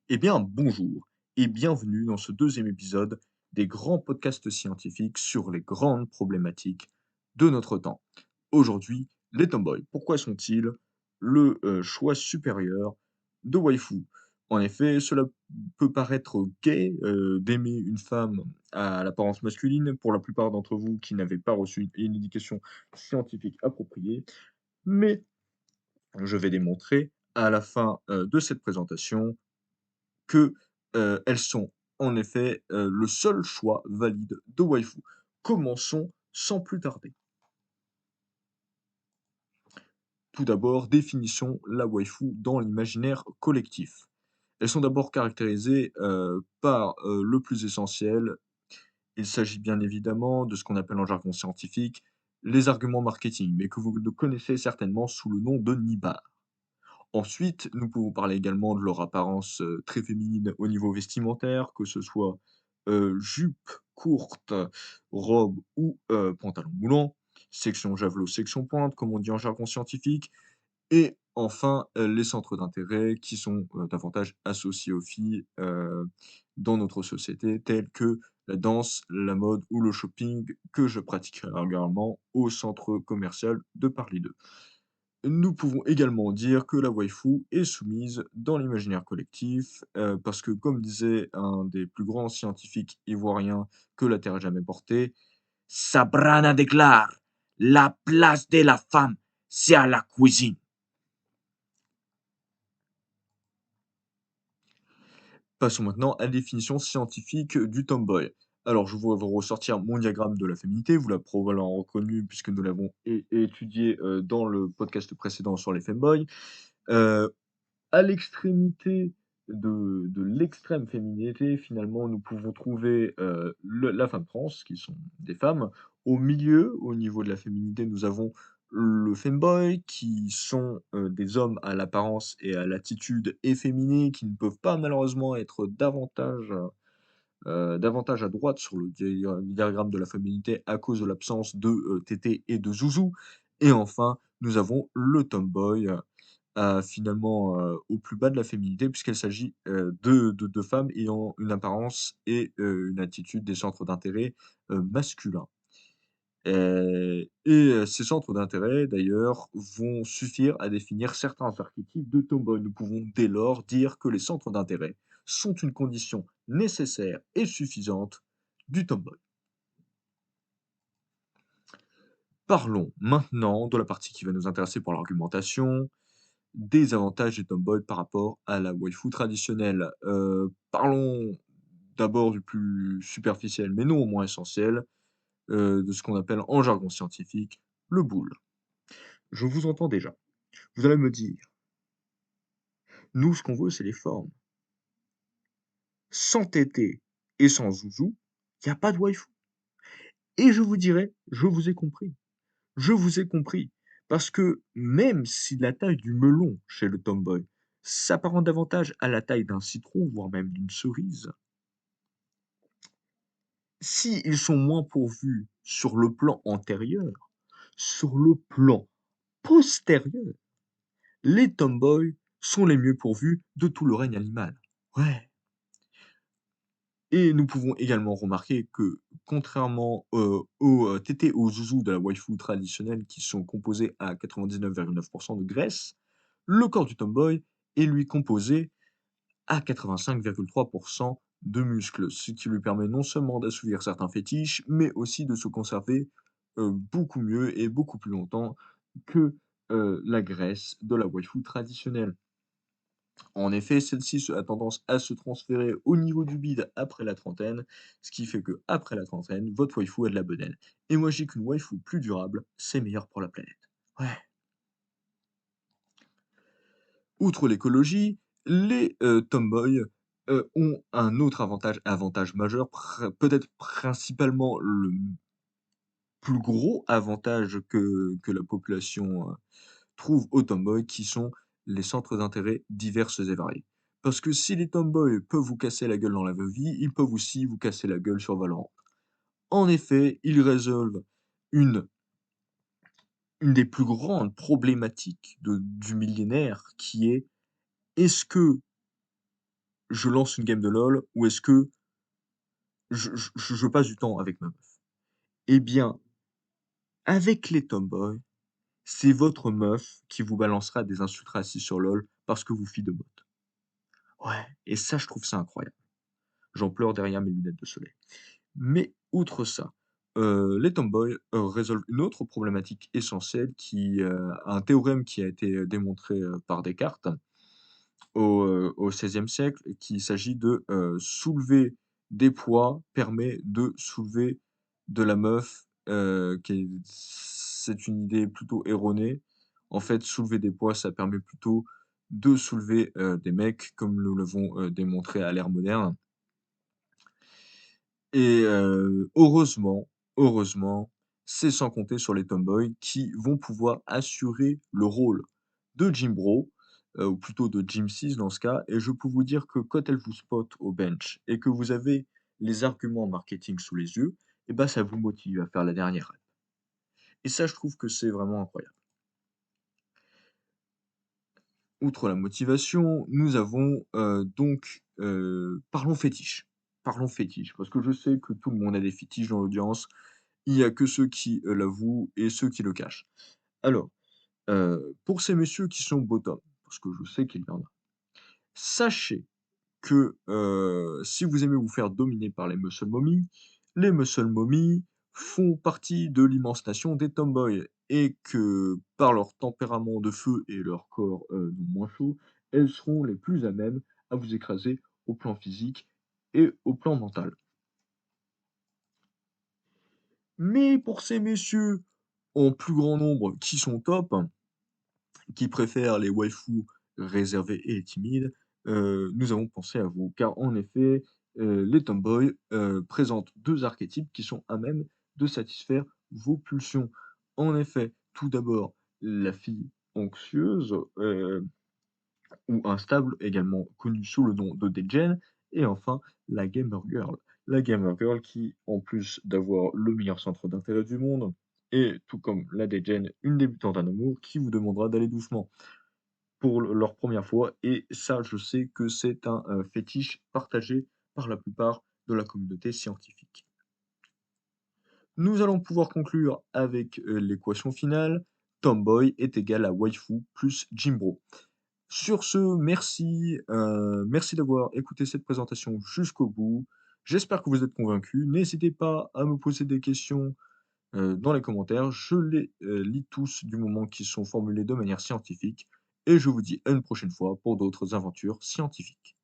Eh bien, bonjour et bienvenue dans ce deuxième épisode des grands podcasts scientifiques sur les grandes problématiques de notre temps. Aujourd'hui, les tomboys, pourquoi sont-ils le choix supérieur de waifu? En effet, cela peut paraître gay d'aimer une femme à l'apparence masculine pour la plupart d'entre vous qui n'avaient pas reçu une éducation scientifique appropriée, mais je vais démontrer à la fin de cette présentation que, elles sont en effet, le seul choix valide de waifu. Commençons sans plus tarder. Tout d'abord, définissons la waifu dans l'imaginaire collectif. Elles sont d'abord caractérisées, par, le plus essentiel. Il s'agit bien évidemment de ce qu'on appelle en jargon scientifique les arguments marketing, mais que vous le connaissez certainement sous le nom de nibar. Ensuite, nous pouvons parler également de leur apparence, très féminine au niveau vestimentaire, que ce soit, jupe courte, robe ou, pantalon moulant, section javelot, section pointe, comme on dit en jargon scientifique et enfin, les centres d'intérêt qui sont, davantage associés aux filles, dans notre société, tels que la danse, la mode ou le shopping que je pratique régulièrement au centre commercial de Paris 2. Nous pouvons également dire que la waifu est soumise dans l'imaginaire collectif, parce que comme disait un des plus grands scientifiques ivoiriens que la terre ait jamais porté, Sabrana déclare: «La place de la femme, c'est à la cuisine». Passons maintenant à la définition scientifique du tomboy. Alors, je vais vous ressortir mon diagramme de la féminité, vous l'avez probablement reconnu puisque nous l'avons étudié dans le podcast précédent sur les femboys. Euh, À l'extrémité de l'extrême féminité, finalement, nous pouvons trouver, la femme trans, qui sont des femmes. Au milieu, au niveau de la féminité, nous avons le femboy, qui sont, des hommes à l'apparence et à l'attitude efféminée, qui ne peuvent pas malheureusement être davantage à droite sur le diagramme de la féminité à cause de l'absence de, tétés et de zouzous. Et enfin, nous avons le tomboy, finalement, au plus bas de la féminité puisqu'il s'agit, de femmes ayant une apparence et une attitude, des centres d'intérêt, masculins. Ces centres d'intérêt d'ailleurs vont suffire à définir certains archétypes de tomboy. Nous pouvons dès lors dire que les centres d'intérêt sont une condition nécessaire et suffisante du tomboy. Parlons maintenant de la partie qui va nous intéresser pour l'argumentation, des avantages des tomboys par rapport à la waifu traditionnelle. Parlons d'abord du plus superficiel, mais non au moins essentiel, de ce qu'on appelle en jargon scientifique le boule. Je vous entends déjà. Vous allez me dire: «Nous, ce qu'on veut, c'est les formes. Sans tété et sans zouzou, il y a pas de waifu». Et je vous dirai: «Je vous ai compris. Je vous ai compris». Parce que même si la taille du melon chez le tomboy s'apparente davantage à la taille d'un citron, voire même d'une cerise, si ils sont moins pourvus sur le plan antérieur, sur le plan postérieur, les tomboys sont les mieux pourvus de tout le règne animal. Ouais. Et nous pouvons également remarquer que contrairement, aux, tétés, aux zouzous de la waifu traditionnelle qui sont composés à 99,9 de graisse, le corps du tomboy est lui composé à 85,3 de muscles, ce qui lui permet non seulement d'assouvir certains fétiches, mais aussi de se conserver, beaucoup mieux et beaucoup plus longtemps que, la graisse de la waifu traditionnelle. En effet, celle-ci a tendance à se transférer au niveau du bide après la trentaine, ce qui fait que après la trentaine, votre waifu a de la bedaine. Et moi, je dis qu'une waifu plus durable, c'est meilleur pour la planète. Ouais. Outre l'écologie, les, tomboys, ont un autre avantage majeur, peut-être principalement le plus gros avantage que la population, trouve aux tomboys, qui sont les centres d'intérêt diverses et variés. Parce que si les tomboys peuvent vous casser la gueule dans la vraie vie, ils peuvent aussi vous casser la gueule sur Valorant. En effet, ils résolvent une une des plus grandes problématiques du millénaire qui est: est-ce que je lance une game de LOL ou est-ce que je passe du temps avec ma meuf? Eh bien, avec les tomboys, c'est votre meuf qui vous balancera des insultes racistes sur LOL parce que vous fille de mode. Ouais, et ça, je trouve ça incroyable. J'en pleure derrière mes lunettes de soleil. Mais outre ça, les tomboys, résolvent une autre problématique essentielle un théorème qui a été, démontré, par Descartes au XVIe siècle, qu'il s'agit de, soulever des poids permet de soulever de la meuf, c'est une idée plutôt erronée. En fait, soulever des poids, ça permet plutôt de soulever, des mecs, comme nous l'avons, démontré à l'ère moderne. Et heureusement, c'est sans compter sur les tomboys qui vont pouvoir assurer le rôle de Jim Bro, ou plutôt de Jim 6 dans ce cas, et je peux vous dire que quand elle vous spot au bench et que vous avez les arguments marketing sous les yeux, et bah, ça vous motive à faire la dernière rep. Et ça, je trouve que c'est vraiment incroyable. Outre la motivation, nous avons, parlons fétiche. Parlons fétiche, parce que je sais que tout le monde a des fétiches dans l'audience. Il y a que ceux qui, l'avouent et ceux qui le cachent. Alors, pour ces messieurs qui sont bottom, parce que je sais qu'il y en a, sachez que, si vous aimez vous faire dominer par les muscle mommies font partie de l'immense nation des tomboys et que, par leur tempérament de feu et leur corps, non moins chaud, elles seront les plus à même à vous écraser au plan physique et au plan mental. Mais pour ces messieurs en plus grand nombre qui sont top, qui préfèrent les waifus réservées et timides, nous avons pensé à vous. Car en effet, les tomboys, présentent 2 archétypes qui sont à même de satisfaire vos pulsions. En effet, tout d'abord, la fille anxieuse, ou instable, également connue sous le nom de Degen, et enfin la gamer girl. La gamer girl qui, en plus d'avoir le meilleur centre d'intérêt du monde, est, tout comme la Degen, une débutante en amour qui vous demandera d'aller doucement pour leur première fois, et ça, je sais que c'est un fétiche partagé par la plupart de la communauté scientifique. Nous allons pouvoir conclure avec l'équation finale. Tomboy est égal à waifu plus Jimbro. Sur ce, merci d'avoir écouté cette présentation jusqu'au bout. J'espère que vous êtes convaincus. N'hésitez pas à me poser des questions, dans les commentaires. Je les, lis tous du moment qu'ils sont formulés de manière scientifique et je vous dis à une prochaine fois pour d'autres aventures scientifiques.